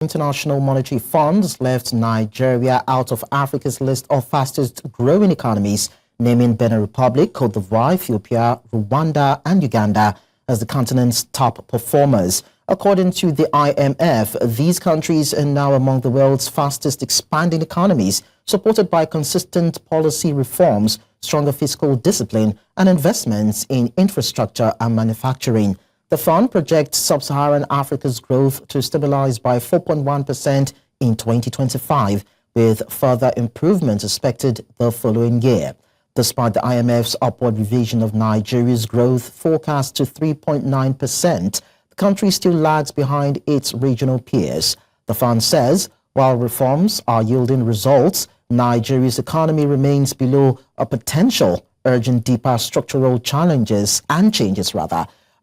International Monetary Fund left Nigeria out of Africa's list of fastest growing economies, naming Benin Republic, Côte d'Ivoire, Ethiopia, Rwanda, and Uganda as the continent's top performers. According to the IMF, these countries are now among the world's fastest expanding economies, supported by consistent policy reforms, stronger fiscal discipline, and investments in infrastructure and manufacturing. The fund projects Sub-Saharan Africa's growth to stabilize by 4.1% in 2025, with further improvements expected the following year. Despite the IMF's upward revision of Nigeria's growth forecast to 3.9%, the country still lags behind its regional peers. The fund says, while reforms are yielding results, Nigeria's economy remains below a potential, urging deeper structural changes,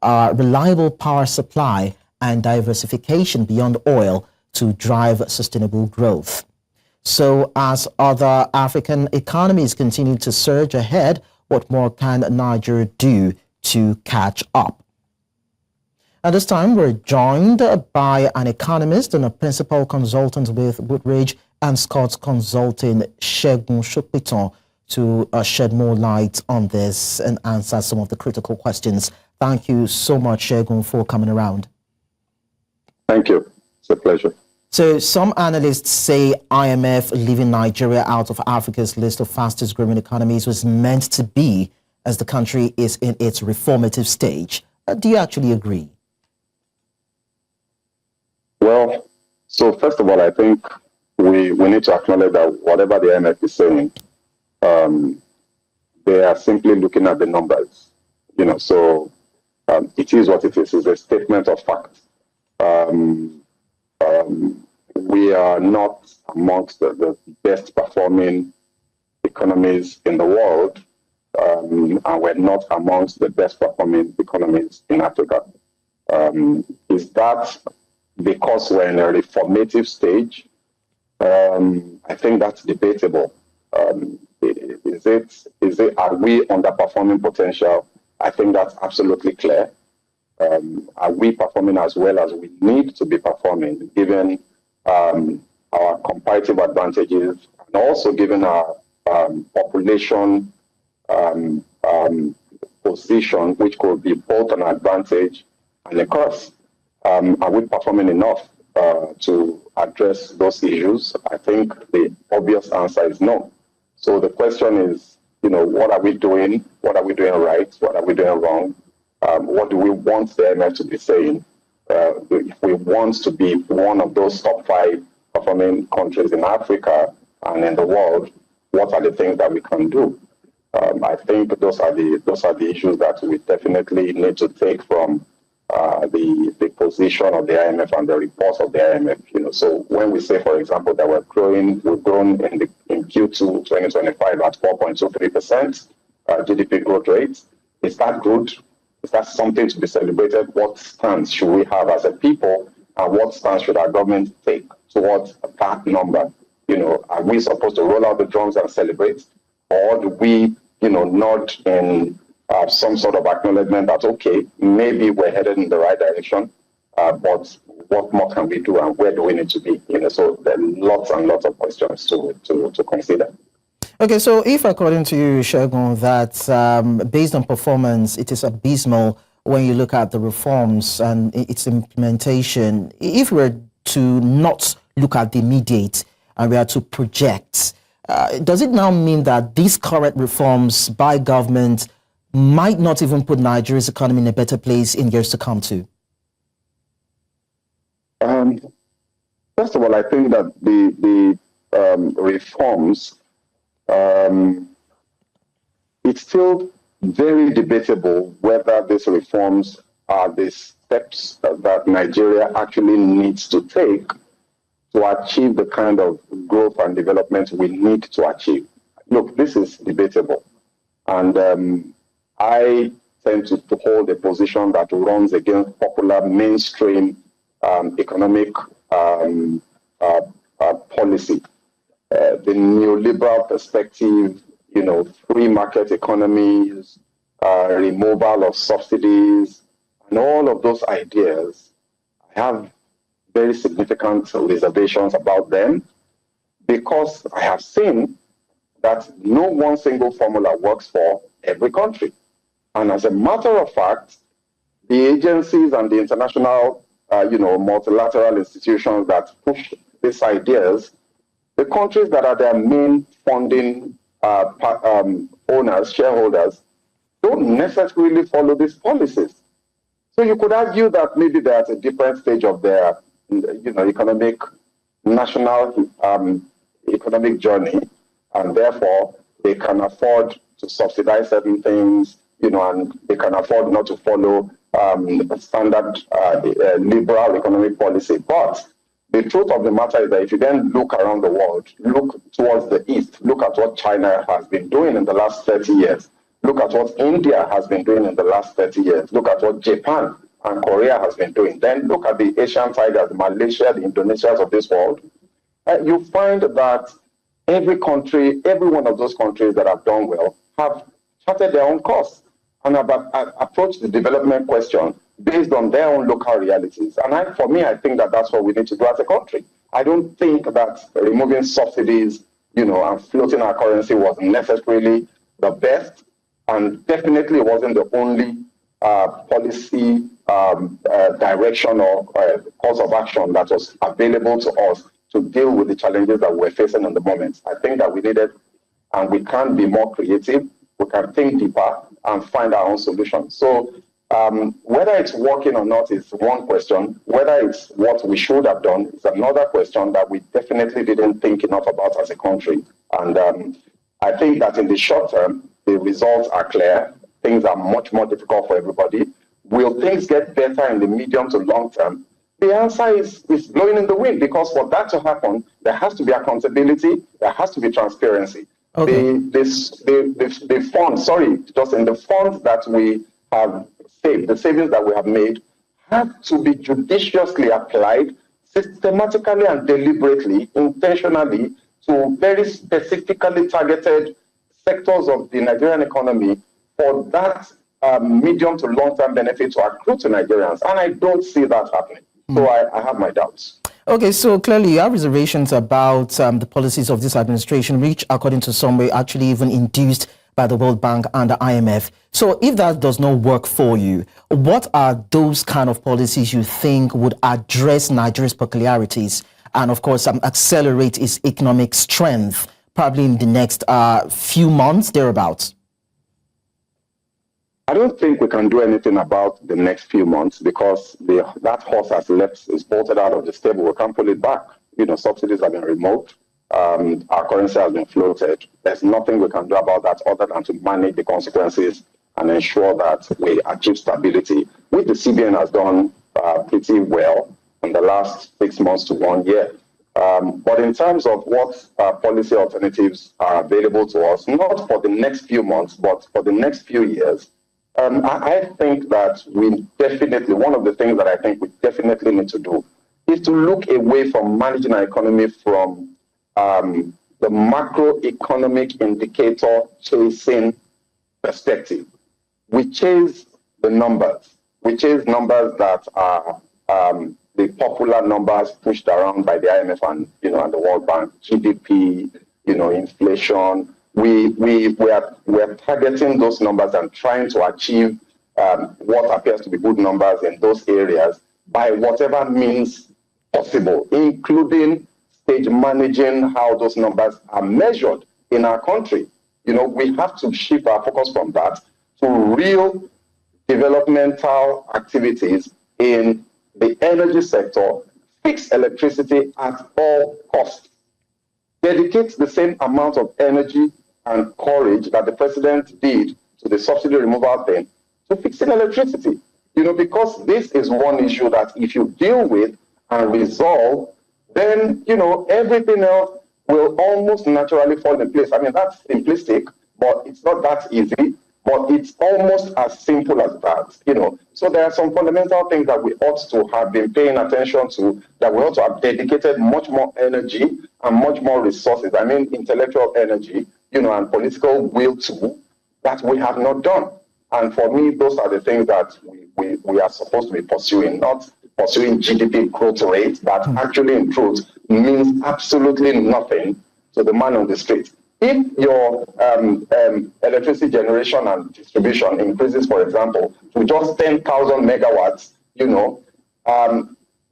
reliable power supply and diversification beyond oil to drive sustainable growth. So as other African economies continue to surge ahead, what more can Nigeria do to catch up? At this time, we're joined by an economist and a principal consultant with Woodridge and Scott Consulting, Segun Sopitan, to shed more light on this and answer some of the critical questions. Thank you so much, Segun, for coming around. Thank you. It's a pleasure. So some analysts say IMF leaving Nigeria out of Africa's list of fastest growing economies was meant to be as the country is in its reformative stage. Do you actually agree? Well, so first of all, I think we need to acknowledge that whatever the IMF is saying, they are simply looking at the numbers. So it is what it is. It's a statement of fact. We are not amongst the best performing economies in the world, and we're not amongst the best performing economies in Africa. Is that because we're in a reformative stage? I think that's debatable. Are we underperforming potential? I think that's absolutely clear. Are we performing as well as we need to be performing, given our comparative advantages, and also given our population position, which could be both an advantage and a curse? Are we performing enough to address those issues? I think the obvious answer is no. So the question is, what are we doing? What are we doing right? What are we doing wrong? What do we want the IMF to be saying? If we want to be one of those top 5 performing countries in Africa and in the world, what are the things that we can do? I think those are the issues that we definitely need to take from the position of the IMF and the reports of the IMF. So when we say, for example, that we've grown in Q2 2025 at 4.23% GDP growth rate, is that good? Is that something to be celebrated? What stance should we have as a people, and what stance should our government take towards that number? Are we supposed to roll out the drums and celebrate, or do we, nod in some sort of acknowledgement that, okay, maybe we're headed in the right direction, but what more can we do, and where do we need to be? So there are lots and lots of questions to consider. Okay, so if according to you, Segun, that based on performance, it is abysmal when you look at the reforms and its implementation, if we're to not look at the immediate and we are to project, does it now mean that these current reforms by government might not even put Nigeria's economy in a better place in years to come too? First of all, I think that the reforms, it's still very debatable whether these reforms are the steps that Nigeria actually needs to take to achieve the kind of growth and development we need to achieve. Look, this is debatable. And I tend to hold a position that runs against popular mainstream economic policy. The neoliberal perspective, free market economies, removal of subsidies, and all of those ideas, I have very significant reservations about them, because I have seen that no one single formula works for every country. And as a matter of fact, the agencies and the international, multilateral institutions that push these ideas, the countries that are their main funding owners, shareholders, don't necessarily follow these policies. So you could argue that maybe they're at a different stage of their, national economic journey, and therefore they can afford to subsidize certain things, and they can afford not to follow standard liberal economic policy. But the truth of the matter is that if you then look around the world, look towards the east, look at what China has been doing in the last 30 years, look at what India has been doing in the last 30 years, look at what Japan and Korea has been doing, then look at the Asian tigers, Malaysia, the Indonesias of this world, you find that every country, every one of those countries that have done well have charted their own course and have approached the development question based on their own local realities. And for me, I think that that's what we need to do as a country. I don't think that removing subsidies, and floating our currency was necessarily the best, and definitely wasn't the only policy direction or course of action that was available to us to deal with the challenges that we're facing in the moment. I think that we needed, and we can be more creative, we can think deeper and find our own solutions. So whether it's working or not is one question. Whether it's what we should have done is another question that we definitely didn't think enough about as a country. And I think that in the short term, the results are clear. Things are much more difficult for everybody. Will things get better in the medium to long term? The answer is blowing in the wind, because for that to happen, there has to be accountability, there has to be transparency. Okay. The funds, just in the funds that we have saved, the savings that we have made, have to be judiciously applied, systematically and deliberately, intentionally, to very specifically targeted sectors of the Nigerian economy for that medium to long-term benefit to accrue to Nigerians. And I don't see that happening. So I have my doubts. Okay, so clearly you have reservations about the policies of this administration, which, according to some, were actually even induced by the World Bank and the IMF. So if that does not work for you, what are those kind of policies you think would address Nigeria's peculiarities and, of course, accelerate its economic strength, probably in the next few months, thereabouts? I don't think we can do anything about the next few months, because that horse has left, is bolted out of the stable. We can't pull it back. Subsidies have been removed. Our currency has been floated. There's nothing we can do about that other than to manage the consequences and ensure that we achieve stability, which the CBN has done pretty well in the last 6 months to 1 year. But in terms of what policy alternatives are available to us, not for the next few months, but for the next few years, I think that one of the things that I think we definitely need to do is to look away from managing our economy from the macroeconomic indicator chasing perspective. We chase the numbers. We chase numbers that are the popular numbers pushed around by the IMF and the World Bank, GDP, inflation. We're targeting those numbers and trying to achieve what appears to be good numbers in those areas by whatever means possible, including stage managing how those numbers are measured in our country. We have to shift our focus from that to real developmental activities in the energy sector, fix electricity at all costs, dedicate the same amount of energy and courage that the president did to the subsidy removal thing to fixing electricity. Because this is one issue that if you deal with and resolve, then, everything else will almost naturally fall in place. I mean, that's simplistic, but it's not that easy, but it's almost as simple as that, So there are some fundamental things that we ought to have been paying attention to, that we ought to have dedicated much more energy and much more resources. I mean, intellectual energy, and political will to, that we have not done. And for me, those are the things that we are supposed to be pursuing, not pursuing GDP growth rate that actually in truth means absolutely nothing to the man on the street. If your electricity generation and distribution increases, for example, to just 10,000 megawatts,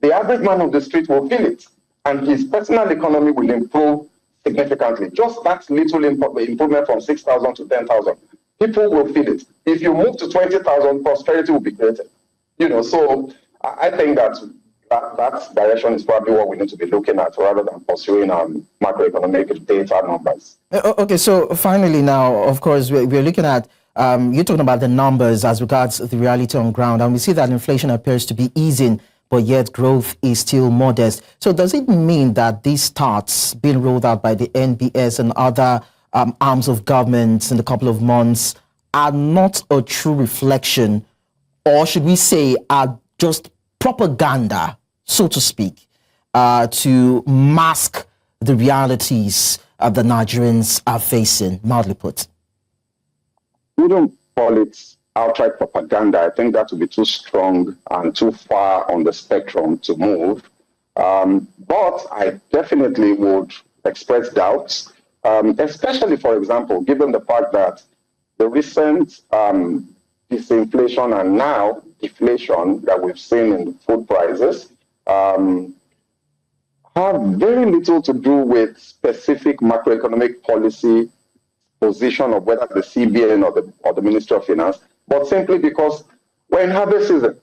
the average man on the street will feel it, and his personal economy will improve significantly. Just that little improvement from 6,000 to 10,000, people will feel it. If you move to 20,000, prosperity will be greater. So I think that direction is probably what we need to be looking at rather than pursuing macroeconomic data numbers. Okay, so finally now, of course, we're looking at, you're talking about the numbers as regards the reality on ground, and we see that inflation appears to be easing, but yet growth is still modest. So does it mean that these stats being rolled out by the NBS and other arms of government in a couple of months are not a true reflection, or should we say are just propaganda, so to speak, to mask the realities that Nigerians are facing, mildly put? We don't call it outright propaganda. I think that would be too strong and too far on the spectrum to move. But I definitely would express doubts, especially, for example, given the fact that the recent disinflation and now deflation that we've seen in food prices have very little to do with specific macroeconomic policy position of whether the CBN or the Ministry of Finance, but simply because we're in harvest season,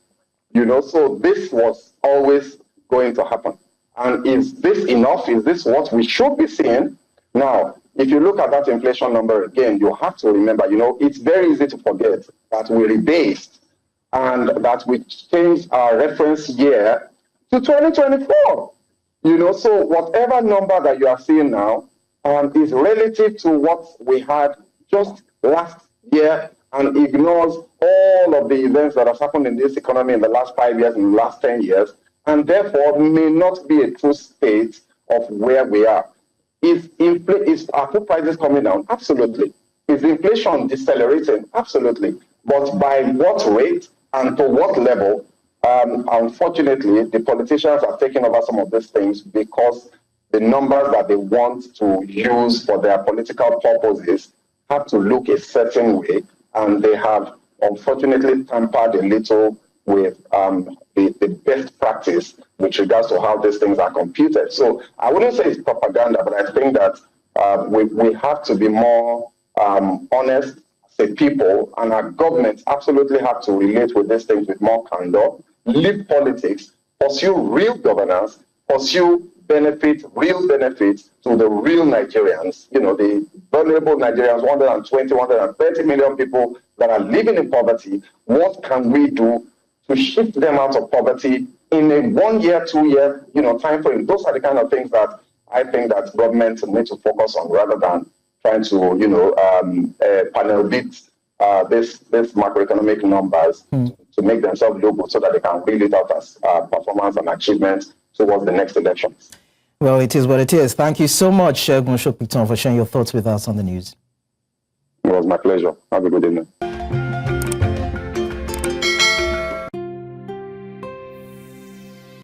so this was always going to happen. And is this enough? Is this what we should be seeing? Now, if you look at that inflation number again, you have to remember, it's very easy to forget that we rebased and that we changed our reference year to 2024. So whatever number that you are seeing now is relative to what we had just last year and ignores all of the events that have happened in this economy in the last 5 years and the last 10 years, and therefore may not be a true state of where we are. Is our food prices coming down? Absolutely. Is inflation decelerating? Absolutely. But by what rate and to what level? Unfortunately, the politicians are taking over some of these things because the numbers that they want to use for their political purposes have to look a certain way, and they have unfortunately tampered a little with the best practice with regards to how these things are computed. So I wouldn't say it's propaganda, but I think that we have to be more honest as a people, and our governments absolutely have to relate with these things with more candor, leave politics, pursue real governance, pursue real benefits to the real Nigerians, the vulnerable Nigerians, 120, 130 million people that are living in poverty. What can we do to shift them out of poverty in a 1 year, 2 year, time frame? Those are the kind of things that I think that government need to focus on rather than trying to, panel beat this macroeconomic numbers to make themselves look good so that they can build it out as performance and achievements towards the next elections. Well, it is what it is. Thank you so much, Segun Sopitan, for sharing your thoughts with us on the news. It was my pleasure. Have a good evening.